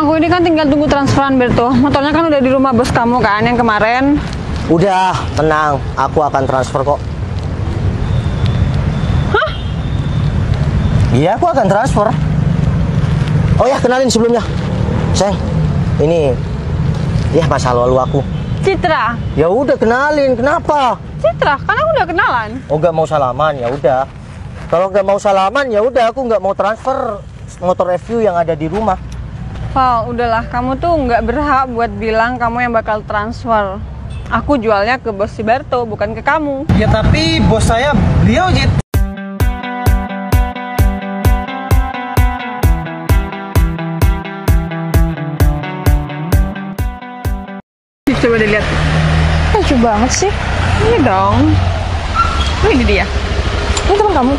Aku ini kan tinggal tunggu transferan, Berto. Motornya kan udah di rumah bos kamu kan, yang kemarin. Udah, tenang. Aku akan transfer kok. Hah? Iya, aku akan transfer. Oh ya, kenalin sebelumnya. Sayang, ini ya masa lalu aku. Citra. Ya udah kenalin, kenapa? Citra, kan aku udah kenalan. Oh, nggak mau salaman, ya udah. Kalau nggak mau salaman, ya udah aku nggak mau transfer motor review yang ada di rumah. Val, udahlah, kamu tuh nggak berhak buat bilang kamu yang bakal transfer. Aku jualnya ke bos si Berto, bukan ke kamu. Ya tapi bos saya beliau, Jit. Coba dilihat. Lucu banget sih. Ini dong. Oh, ini dia. Ini teman kamu.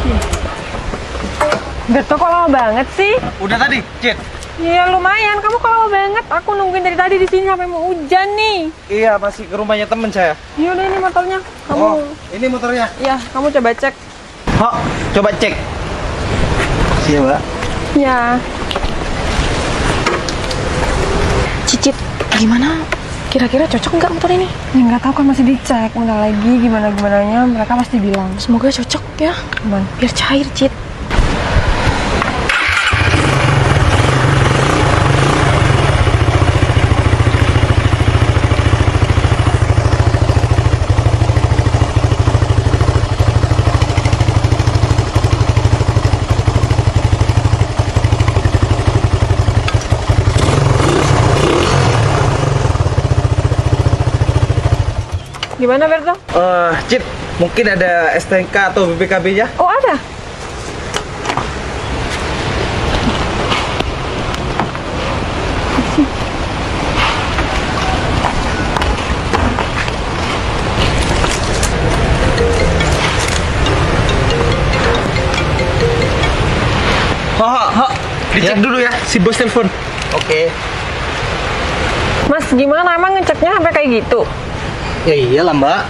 Berto kok lama banget sih? Udah tadi, Jit. Ya lumayan, kamu kok lama banget. Aku nungguin dari tadi di sini sampai mau hujan nih. Iya, masih ke rumahnya temen saya. Ya udah, ini motornya. Kamu. Oh, ini motornya. Ya, kamu coba cek. Hok, coba cek. Siapa? Ya. Cicit, gimana? Kira-kira cocok nggak motor ini? Ya nggak tahu kan, masih dicek. Bentar lagi gimana-gimananya mereka pasti bilang. Semoga cocok ya. Aman. Biar cair, Cit. Gimana, Berto? Jit, mungkin ada STNK atau BPKB-nya? Oh, ada. Hok, dicek dulu ya, si bos telepon. Oke. Mas, gimana emang ngeceknya sampai kayak gitu? Ya iyalah mbak,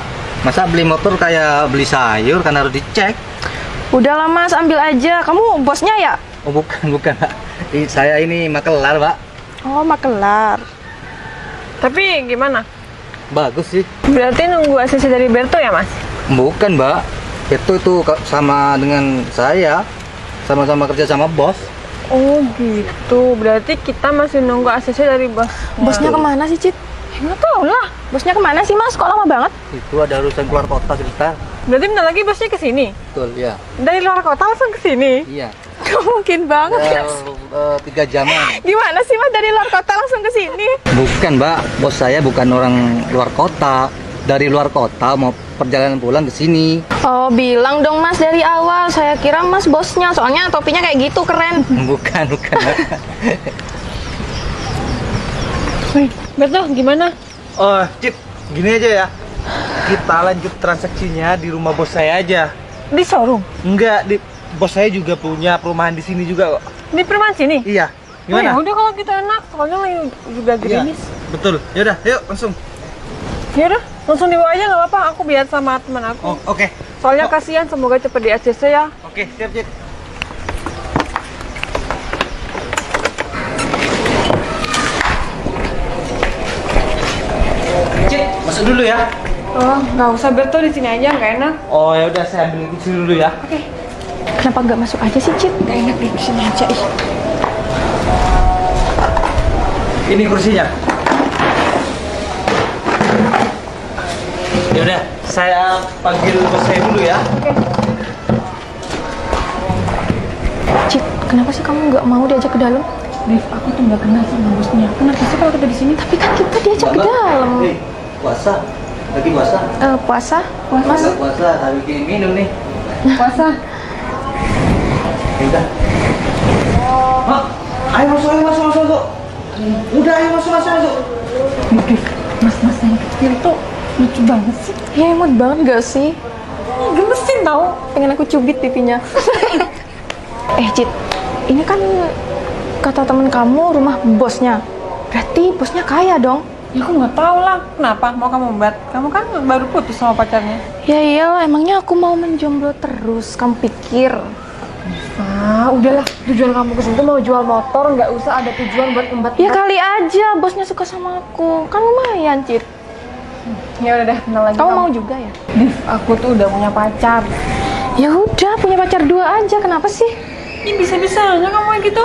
masa beli motor kayak beli sayur kan harus dicek. Udahlah Mas, ambil aja. Kamu bosnya ya? Oh bukan mbak, saya ini makelar mbak. Oh, makelar. Tapi gimana? Bagus sih. Berarti nunggu ACC dari Berto ya, Mas? Bukan mbak, itu sama dengan saya, sama-sama kerja sama bos. Oh gitu, berarti kita masih nunggu ACC dari bos. Bosnya kemana sih, Cit? Nggak tahu lah. Bosnya kemana sih, Mas? Kok lama banget? Itu ada urusan keluar kota sebentar. Berarti bentar lagi bosnya ke sini. Betul ya. Dari luar kota langsung ke sini. Iya. Gak mungkin banget, Ya, Mas. 3 jaman. Gimana sih, Mas, dari luar kota langsung ke sini? Bukan mbak, bos saya bukan orang luar kota. Dari luar kota mau perjalanan pulang ke sini. Oh, bilang dong Mas dari awal. Saya kira Mas bosnya, soalnya topinya kayak gitu, keren. Bukan. Wih, Berto gimana? Jit, gini aja ya. Kita lanjut transaksinya di rumah bos saya aja. Di showroom? Enggak, bos saya juga punya perumahan di sini juga kok. Di perumahan sini? Iya. Oh, ya Gimana? udah kalau kita enak, soalnya lagi juga Iya, gerimis. betul. Yaudah, yuk langsung. Ya udah, langsung dibawa aja nggak apa-apa. Aku biar sama teman aku. Oh, oke. Soalnya Oh. kasihan, semoga cepet di ACC ya. Oke, siap, Jit. Cit, masuk dulu ya. Oh, nggak usah, Berto di sini aja, nggak enak. Oh, ya udah saya ambil kursi dulu ya. Kenapa nggak masuk aja sih, Cit? Gak enak di sini aja, ih. Ini kursinya. Ya udah, saya panggil bos saya dulu ya. Cit, kenapa sih kamu nggak mau diajak ke dalam? Rif, aku tuh nggak kenal sama bosnya. Kenapa sih kalau kita di sini? Tapi kan kita diajak ke Mbak, dalam. puasa. Lagi puasa. Puasa? Mas, Nggak puasa, tapi bikin minum nih. Puasa. Ya udah. Hah? Ayo masuk. Udah, ayo masuk. Rif, mas yang kecil tuh lucu banget sih. ya emot banget gak sih? Gemesin tau. Pengen aku cubit pipinya. Cit, ini kan kata temen kamu rumah bosnya. Berarti bosnya kaya dong? Ya aku nggak tahu lah. Kenapa? Mau kamu buat? Kamu kan baru putus sama pacarnya. Ya iyalah, emangnya aku mau menjomblo terus? Kamu pikir? Diva, udahlah. Tujuan kamu kesini tuh mau jual motor, nggak usah ada tujuan buat ngembat. Ya kali aja bosnya suka sama aku. Kan lumayan, Cit. Ya udah deh, kenal lagi. Kamu mau juga ya? Div, aku tuh udah punya pacar. Ya udah, punya pacar 2 aja. Kenapa sih? Ini bisa-bisanya kamu kayak gitu.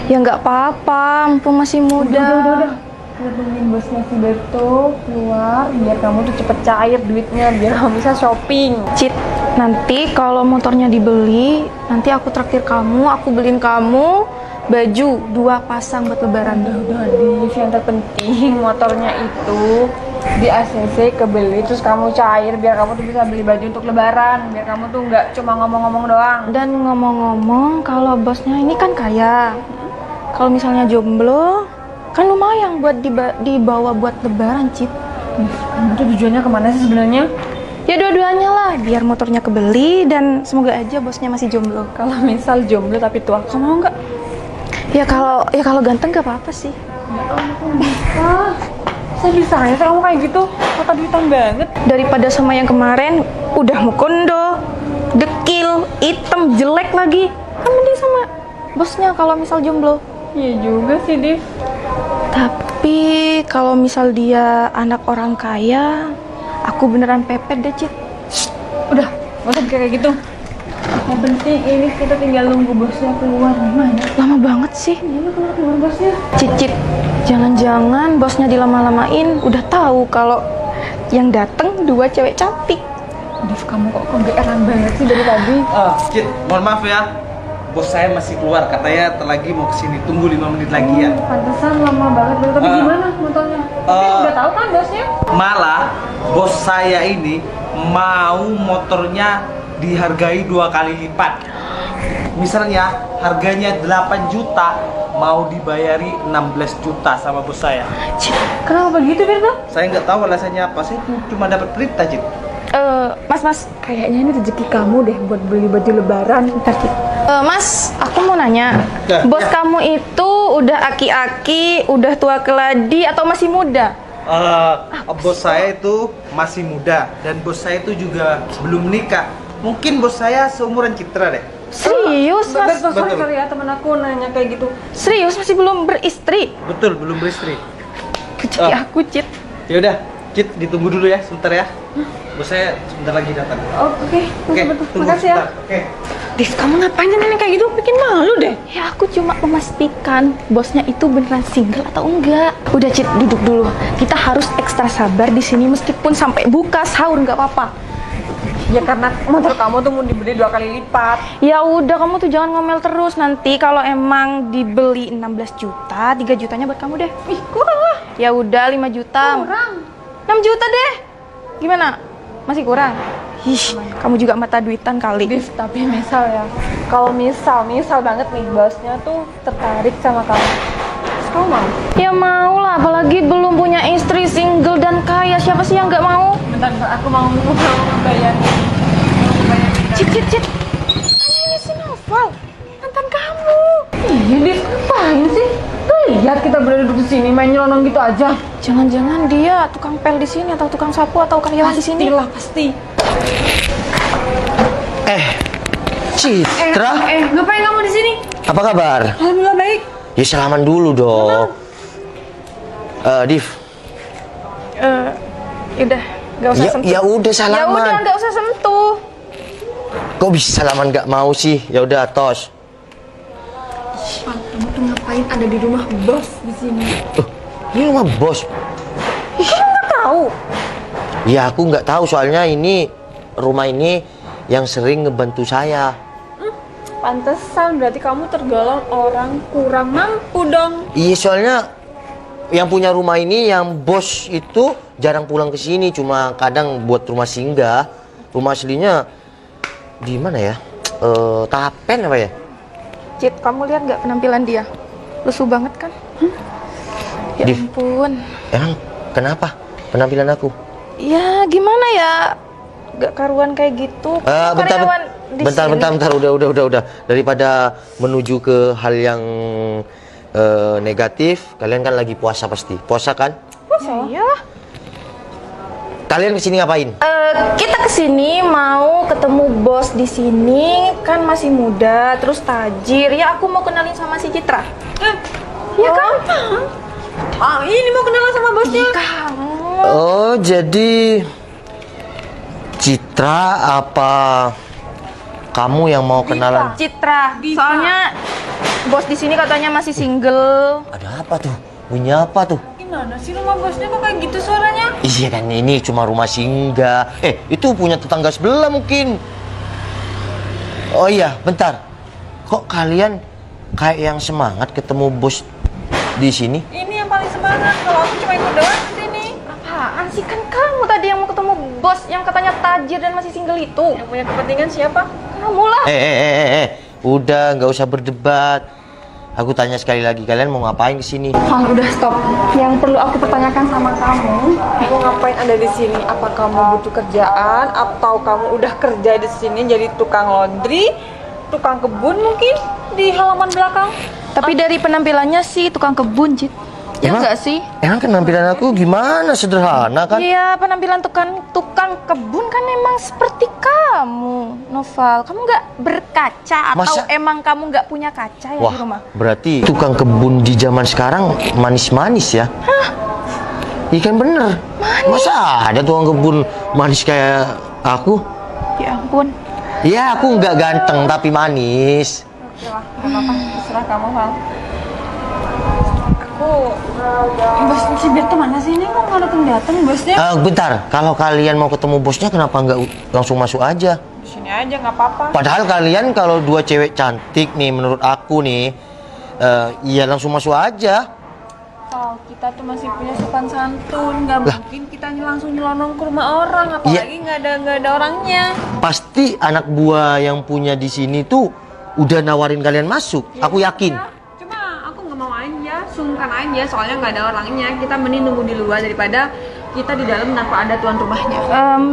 Ya nggak apa-apa, mumpung masih muda. Udah. Kita tungguin bosnya si Berto keluar biar kamu tuh cepet cair duitnya, biar kamu bisa shopping. Cit, nanti kalau motornya dibeli, nanti aku traktir kamu, aku beliin kamu baju 2 pasang buat lebaran. Udah, Div, yang terpenting motornya itu di ACC kebeli, terus kamu cair biar kamu tuh bisa beli baju untuk lebaran, biar kamu tuh nggak cuma ngomong-ngomong doang. Dan ngomong-ngomong, kalau bosnya ini kan kaya. Kalau misalnya jomblo, kan lumayan buat dibawa buat lebaran, Cit. Kamu tuh tujuannya kemana sih sebenarnya? Ya dua-duanya lah, biar motornya kebeli dan semoga aja bosnya masih jomblo. Kalau misal jomblo tapi tua, kamu mau nggak? Ya kalau ganteng gak apa-apa sih. Saya bisa ya kamu kayak gitu, kota duitan banget. Daripada sama yang kemarin udah mukondo, dekil, hitam, jelek lagi. Kan mending sama bosnya kalau misal jomblo. Iya juga sih, Div. Tapi kalau misal dia anak orang kaya, aku beneran pepet deh, Cit. Udah, nggak usah kayak gitu. Yang penting ini kita tinggal nunggu bosnya keluar. Gimana? Lama banget sih. Ini keluar bosnya. Cicit, jangan-jangan bosnya dilama-lamain udah tahu kalau yang dateng 2 cewek cantik. Div, kamu kok kegeeran banget sih dari tadi? Cit, mohon maaf ya. Bos saya masih keluar, katanya lagi mau kesini. Tunggu 5 menit lagi ya. Pantesan lama banget. Tapi gimana motornya? Tapi udah tahu kan bosnya? Malah bos saya ini mau motornya dihargai 2 kali lipat. Misalnya harganya 8 juta, mau dibayari 16 juta sama bos saya. Kenapa begitu, Virgo? Saya nggak tahu alasannya apa, saya cuma dapat perintah, Cit. Mas, Kayaknya ini rezeki kamu deh buat beli baju lebaran. Mas, aku mau nanya, Ya, bos ya. kamu itu udah aki-aki, udah tua keladi atau masih muda? Bos saya itu masih muda dan bos saya itu juga belum nikah. Mungkin bos saya seumuran Citra deh. Serius, Mas? Sorry ya temen aku nanya kayak gitu. Serius masih belum beristri? Betul, belum beristri. Rezeki aku, Cit. Ya udah, Cit, ditunggu dulu ya sebentar ya. Bos saya sebentar lagi datang. Oke, Oke, tunggu makasih ya. sebentar. Oke. Div, kamu ngapain sih nenek kayak gitu? Bikin malu deh. Ya aku cuma memastikan bosnya itu beneran single atau enggak. Udah, Cit, duduk dulu. Kita harus ekstra sabar di sini meskipun sampai buka sahur nggak apa-apa. Ya karena motor kamu tuh mau dibeli 2 kali lipat. Ya udah, kamu tuh jangan ngomel terus. Nanti kalau emang dibeli 16 juta, 3 jutanya buat kamu deh. Ih, kurang lah. Ya udah 5 juta. Kurang. 6 juta deh. Gimana? Masih kurang? Ih, kamu juga mata duitan kali. Div, tapi misal ya, kalau misal banget nih bosnya tuh tertarik sama kamu, terus kamu mau? Ya mau lah, apalagi belum punya istri, single dan kaya. Siapa sih yang nggak mau? Bentar, aku mau ngebayarin. Cit. Ini si Noval, mantan kamu. Iya, Div, ngapain sih? Tuh lihat kita berada di sini main nyelonong gitu aja. Jangan-jangan dia tukang pel di sini atau tukang sapu atau karyawan di sini? Pastilah, pasti. Citra, Ngapain kamu di sini? apa kabar? Alhamdulillah baik. Ya salaman dulu dong. Div, Udah, nggak usah sentuh. ya udah Ya salaman. udah, nggak usah sentuh. Kok bisa salaman nggak mau sih? Ya udah tos. Kamu tuh ngapain ada di rumah bos di sini? Ini rumah bos. Nggak tahu. Ya aku nggak tahu soalnya ini rumah ini yang sering ngebantu saya. Pantesan berarti kamu tergolong orang kurang mampu dong. Iya soalnya yang punya rumah ini yang bos itu jarang pulang ke sini, cuma kadang buat rumah singgah. Rumah aslinya di mana ya? Tapen apa ya? Cit, kamu lihat nggak penampilan dia? Lusuh banget kan? Ya Div. ampun. Emang kenapa penampilan aku? Ya gimana ya? Gak karuan kayak gitu. Karyawan di sini. Bentar, udah. Daripada menuju ke hal yang negatif, kalian kan lagi puasa pasti. Puasa kan? Puasa? Iya. Kalian kesini ngapain? Kita kesini mau ketemu bos di sini, kan masih muda, terus tajir. Ya aku mau kenalin sama si Citra. Ya kan? Ini mau kenalan sama bosnya. Kamu. Oh, jadi Citra apa kamu yang mau kenalan? Citra. Soalnya bos di sini katanya masih single. Ada apa tuh? Bunyi apa tuh? Gimana sih rumah bosnya kok kayak gitu suaranya? Iya kan, ini cuma rumah singgah. Itu punya tetangga sebelah mungkin. Oh iya, bentar. Kok kalian kayak yang semangat ketemu bos di sini? Ini yang paling semangat. Kalau aku cuma ikut doang di sini. Apaan sih, kan kamu tadi yang mau ketemu bos yang katanya tajir dan masih single itu. Yang punya kepentingan siapa? Kamu lah. Udah, nggak usah berdebat. Aku tanya sekali lagi, kalian mau ngapain di sini? Udah stop. Yang perlu aku pertanyakan sama kamu, Kamu ngapain ada di sini? Apa kamu butuh kerjaan atau kamu udah kerja di sini jadi tukang laundry, tukang kebun mungkin di halaman belakang? tapi dari penampilannya sih tukang kebun, Cit. Ya enggak sih? Emang penampilan aku gimana? Sederhana kan? Iya, penampilan tukang kebun kan emang seperti kamu, Noval. Kamu nggak berkaca atau Masa? emang kamu nggak punya kaca ya Wah, di rumah? berarti tukang kebun di zaman sekarang manis-manis ya? Iya kan bener. Masa ada tukang kebun manis kayak aku? Ya ampun. Iya, aku nggak ganteng tapi manis. Oke lah, nggak apa-apa, terserah kamu, Val. Bos si Berto mana sih ini? Kok nggak datang bosnya? Bentar, kalau kalian mau ketemu bosnya kenapa nggak langsung masuk aja? Di sini aja nggak apa-apa. Padahal kalian kalau dua cewek cantik nih menurut aku nih, iya langsung masuk aja. Val, kita tuh masih punya sopan santun, nggak mungkin kita langsung nyelonong ke rumah orang, apalagi nggak ada orangnya. Pasti anak buah yang punya di sini tuh udah nawarin kalian masuk. Aku yakin. Ya, cuma aku nggak mau aja, sungkan aja, soalnya nggak ada orangnya. Kita mending nunggu di luar daripada kita di dalam tanpa ada tuan rumahnya.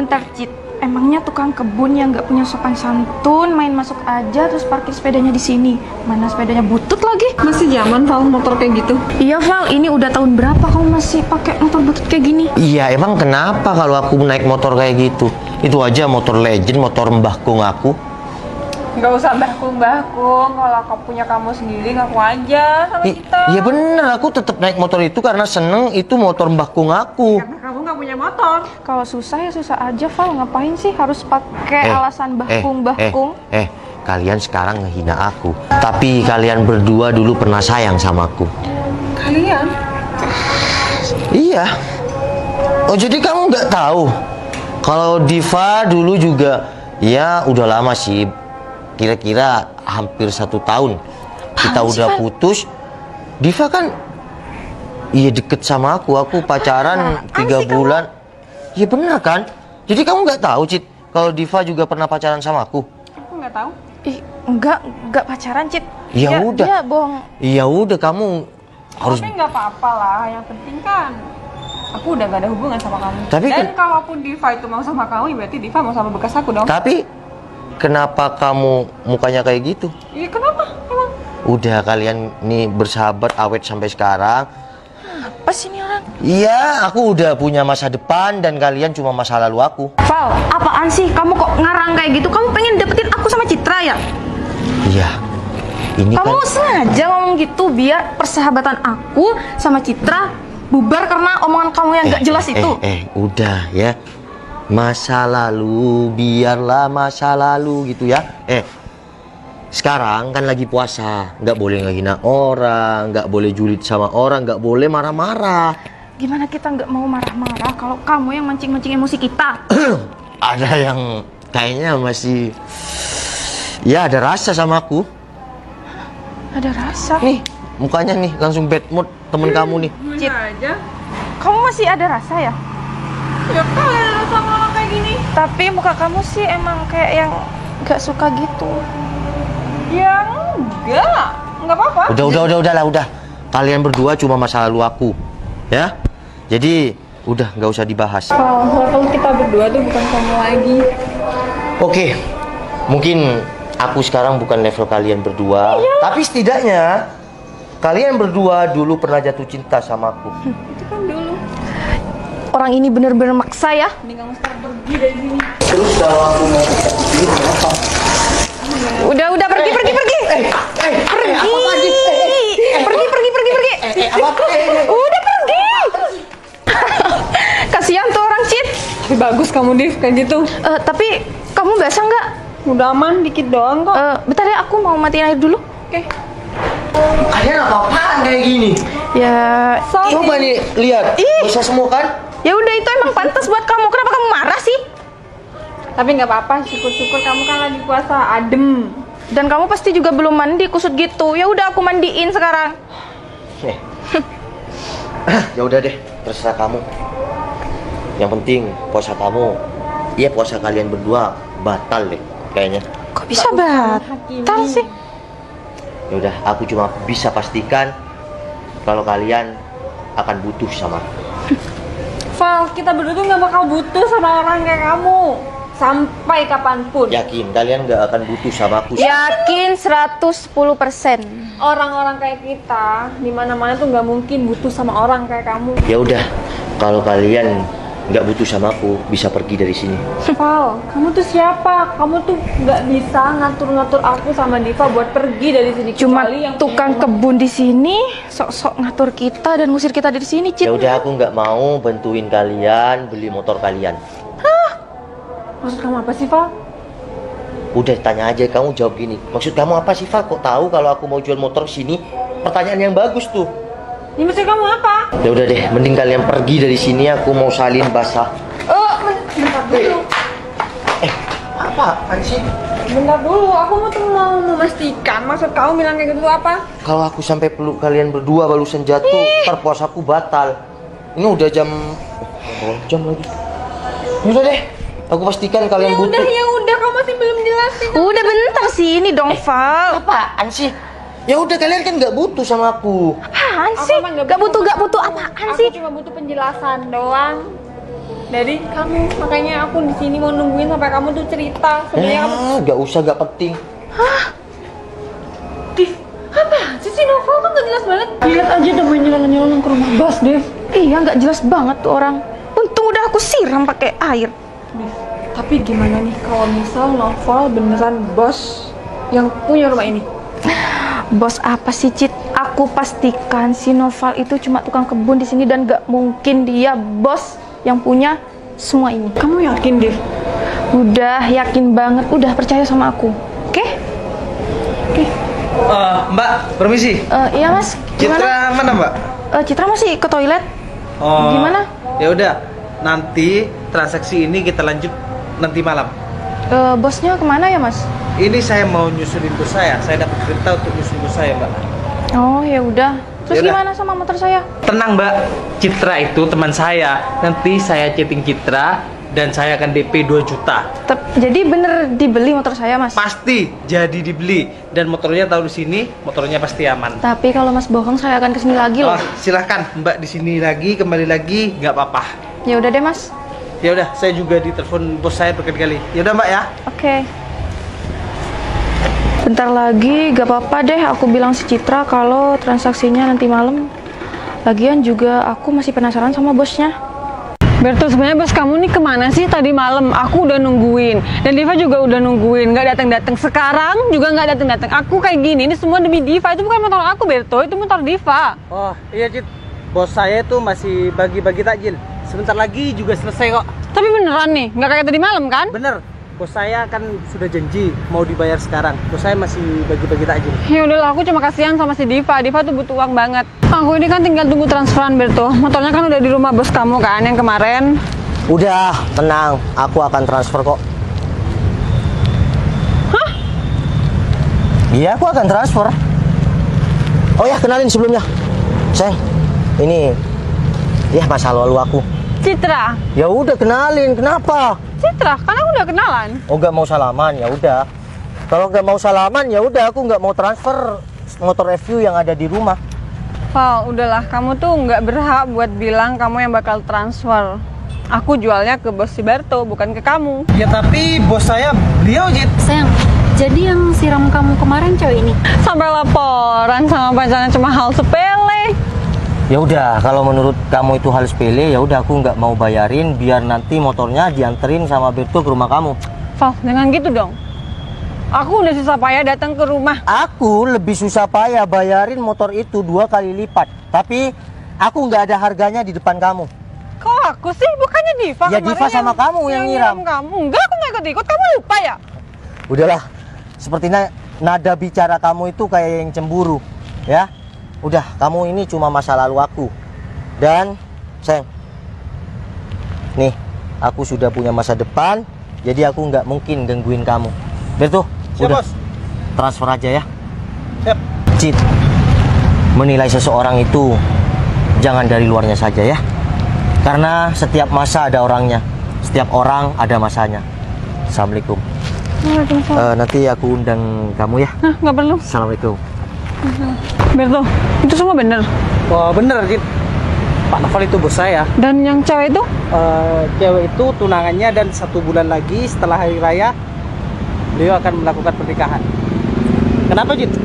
Bentar, Cit. Emangnya tukang kebun yang nggak punya sopan santun main masuk aja terus parkir sepedanya di sini? Mana sepedanya butut lagi? Masih zaman Val motor kayak gitu. Iya, Val. Ini udah tahun berapa kamu masih pakai motor butut kayak gini? Iya, emang kenapa kalau aku naik motor kayak gitu? Itu aja motor legend, motor mbah kung aku. Nggak usah mbahkung. Kalau kau punya kamu sendiri ngaku aja sama kita. Iya bener, aku tetap naik motor itu karena seneng itu motor mbah kung aku. Karena kamu nggak punya motor. Kalau susah ya susah aja, Val. Ngapain sih harus pakai alasan bahkung? Kalian sekarang ngehina aku. Tapi kalian berdua dulu pernah sayang sama aku. Kalian? Iya. Oh jadi kamu nggak tahu kalau Diva dulu juga ya udah lama sih. Kira-kira hampir 1 tahun kita udah putus. Diva kan iya deket sama aku pacaran 3 bulan. Iya bener kan? Jadi kamu nggak tahu Cit kalau Diva juga pernah pacaran sama aku? Aku nggak tahu. Ih, enggak pacaran, Cit. Ya udah. Dia bohong. Iya udah, kamu harus. Tapi nggak apa-apa lah. Yang penting kan aku udah gak ada hubungan sama kamu. Tapi dan kalaupun Diva itu mau sama kamu, ya berarti Diva mau sama bekas aku dong. Tapi kenapa kamu mukanya kayak gitu? Iya kenapa? Emang? Udah kalian nih bersahabat awet sampai sekarang. Apa sih ini orang? Iya, aku udah punya masa depan dan kalian cuma masa lalu aku. Val, apaan sih? Kamu kok ngarang kayak gitu? Kamu pengen dapetin aku sama Citra ya? Iya. Ini Kamu kan sengaja ngomong gitu biar persahabatan aku sama Citra bubar karena omongan kamu yang gak jelas itu. Udah ya. Masa lalu, biarlah masa lalu gitu ya. Sekarang kan lagi puasa, nggak boleh ngehina orang, nggak boleh julid sama orang, nggak boleh marah-marah. Gimana kita nggak mau marah-marah kalau kamu yang mancing-mancing emosi kita? Ada yang kayaknya masih ya ada rasa sama aku. Ada rasa. Nih, mukanya nih langsung bad mood temen kamu nih. Cit. aja. Kamu masih ada rasa ya? Ya kalian sama orang kayak gini. Tapi muka kamu sih emang kayak yang nggak suka gitu. Ya enggak apa-apa. Udah. Kalian berdua cuma masa lalu aku, ya. Jadi udah nggak usah dibahas. Kalau kita berdua tuh bukan kamu lagi. Oke, mungkin aku sekarang bukan level kalian berdua, tapi setidaknya kalian berdua dulu pernah jatuh cinta sama aku. Itu kan dulu. orang ini bener-bener maksa ya. Mending kamu sekarang pergi dari sini. Terus kalau aku mau ini kenapa? Udah pergi. Pergi. Udah pergi. Kasihan tuh orang, Cit. Tapi bagus kamu, Div, kayak gitu. Tapi kamu basah nggak? Udah aman, dikit doang kok. Bentar ya, aku mau matiin air dulu. Oke. Kalian apa-apaan kayak gini? Ya, Coba nih, lihat. Bisa semua kan? ya udah itu emang pantas buat kamu. Kenapa kamu marah sih? Tapi nggak apa-apa, syukur-syukur kamu kan lagi puasa, adem. Dan kamu pasti juga belum mandi kusut gitu. Ya udah aku mandiin sekarang. Ya udah deh, terserah kamu. Yang penting puasa kamu, iya puasa kalian berdua batal deh kayaknya. Kok bisa batal sih? Ya udah, aku cuma bisa pastikan kalau kalian akan butuh sama aku. Val, kita berdua tuh nggak bakal butuh sama orang kayak kamu sampai kapanpun. Yakin kalian nggak akan butuh sama aku? Yakin 110%. Orang-orang kayak kita di mana-mana tuh nggak mungkin butuh sama orang kayak kamu. Ya udah, kalau kalian nggak butuh sama aku, bisa pergi dari sini. Val, kamu tuh siapa? Kamu tuh nggak bisa ngatur-ngatur aku sama Diva buat pergi dari sini. Cuma Kecuali yang tukang punya rumah. kebun di sini sok-sok ngatur kita dan ngusir kita dari sini, Cit. Ya udah, aku nggak mau bantuin kalian beli motor kalian. Maksud kamu apa sih, Val? Udah, tanya aja, kamu jawab gini. Maksud kamu apa sih, Val? Kok tahu kalau aku mau jual motor sini? Pertanyaan yang bagus tuh. Ini maksud kamu apa? Ya udah deh, mending kalian pergi dari sini. Aku mau salin basah. Bentar dulu. Apaan sih? Bentar dulu, aku mau memastikan maksud kamu bilang kayak gitu tuh apa? Kalau aku sampai peluk kalian berdua barusan jatuh, ntar puasaku batal. Ini udah jam lagi. Udah deh, aku pastikan kalian butuh. Ya udah, kamu masih belum jelasin. Udah bentar sini dong, Val. Apaan sih? Ya udah, kalian kan nggak butuh sama aku. Apaan Aku sih? emang Gak butuh apaan Aku sih? cuma butuh penjelasan doang dari kamu, makanya aku di sini mau nungguin sampai kamu tuh cerita. Sebenarnya kamu Nggak usah, nggak penting. Div, apa sih Novel tuh nggak jelas banget. Lihat aja udah main nyelon-nyelon ke rumah bos, Div. Iya, nggak jelas banget tuh orang. Untung udah aku siram pakai air. Div, tapi gimana nih kalau misal Novel beneran bos yang punya rumah ini? Bos apa sih, Cit? Aku pastikan si Noval itu cuma tukang kebun di sini dan gak mungkin dia bos yang punya semua ini. Kamu yakin, Div? Udah yakin banget, udah percaya sama aku. Oke? Mbak, permisi. Iya Mas. Gimana? Citra mana, Mbak? Citra masih ke toilet. Oh, Gimana? Ya udah, nanti transaksi ini kita lanjut nanti malam. Bosnya kemana ya Mas? Ini saya mau nyusulin bos saya. Saya dapat perintah untuk nyusul bos saya, Mbak. Oh ya udah. Terus Yaudah. gimana sama motor saya? Tenang, Mbak. Citra itu teman saya. Nanti saya chatting Citra dan saya akan DP 2 juta. Jadi bener dibeli motor saya Mas? Pasti jadi dibeli, dan motornya tahu di sini, motornya pasti aman. Tapi kalau Mas bohong saya akan kesini lagi loh. Oh, silahkan Mbak di sini lagi, kembali lagi, nggak apa-apa. Ya udah deh Mas. Ya udah, saya juga ditelepon bos saya berkali-kali. Ya udah, Mbak ya. Oke. Bentar lagi, gak apa-apa deh aku bilang si Citra kalau transaksinya nanti malam. Lagian juga aku masih penasaran sama bosnya. Berto, sebenarnya bos kamu nih kemana sih tadi malam? Aku udah nungguin, dan Diva juga udah nungguin, nggak datang-datang. Sekarang juga nggak datang-datang. Aku kayak gini, ini semua demi Diva. Itu bukan motor aku, Berto, itu motor Diva. Oh iya, Cit. Bos saya tuh masih bagi-bagi takjil. Sebentar lagi juga selesai kok. Tapi beneran nih, nggak kayak tadi malam kan? Bener. Bos saya kan sudah janji mau dibayar sekarang. Bos saya masih bagi-bagi takjil. Ya udahlah, aku cuma kasihan sama si Diva. Diva tuh butuh uang banget. Aku ini kan tinggal tunggu transferan, Berto. Motornya kan udah di rumah bos kamu kan yang kemarin. Udah, tenang. Aku akan transfer kok. Hah? Iya, aku akan transfer. Oh ya, kenalin sebelumnya. Sayang, ini ya masa lalu aku. Citra. Ya udah, kenalin. Kenapa? Citra, kan aku udah kenalan. Oh, nggak mau salaman? Ya udah. Kalau nggak mau salaman, ya udah, aku nggak mau transfer motor FU yang ada di rumah. Val, udahlah, kamu tuh nggak berhak buat bilang kamu yang bakal transfer. Aku jualnya ke bos si Berto, bukan ke kamu. Ya tapi bos saya beliau, Cit. Sayang, jadi yang siram kamu kemarin cewek ini? Sampai laporan sama pacarnya cuma hal sepele. Ya udah, kalau menurut kamu itu hal sepele, ya udah aku nggak mau bayarin, biar nanti motornya dianterin sama Berto ke rumah kamu. Val, jangan gitu dong. Aku udah susah payah datang ke rumah. Aku lebih susah payah bayarin motor itu 2 kali lipat, tapi aku nggak ada harganya di depan kamu. Kok aku sih? Bukannya Diva Ya, kemarin Diva sama kamu yang nyiram. kamu. Enggak, aku nggak ikut-ikut. Kamu lupa ya? Udahlah, sepertinya nada bicara kamu itu kayak yang cemburu, ya. Udah, kamu ini cuma masa lalu aku. Dan, sayang, nih, aku sudah punya masa depan, jadi aku nggak mungkin gangguin kamu. Berto, Siap, udah, Bos. transfer aja ya. Siap. Cid, menilai seseorang itu jangan dari luarnya saja ya. Karena setiap masa ada orangnya, setiap orang ada masanya. Assalamualaikum. Waalaikumsalam. Nanti aku undang kamu ya. Nah, nggak perlu. Assalamualaikum. Berto, itu semua bener. Wah, bener, Cid. Pak Novel itu bos saya. Dan yang cewek itu? Cewek itu tunangannya dan 1 bulan lagi setelah hari raya beliau akan melakukan pernikahan. Kenapa, Cid?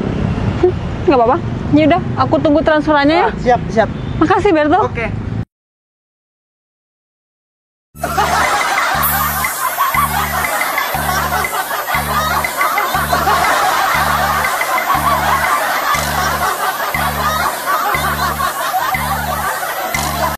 Nggak apa-apa. Ya udah, aku tunggu transferannya ya. Siap, siap. Makasih Berto. Oke.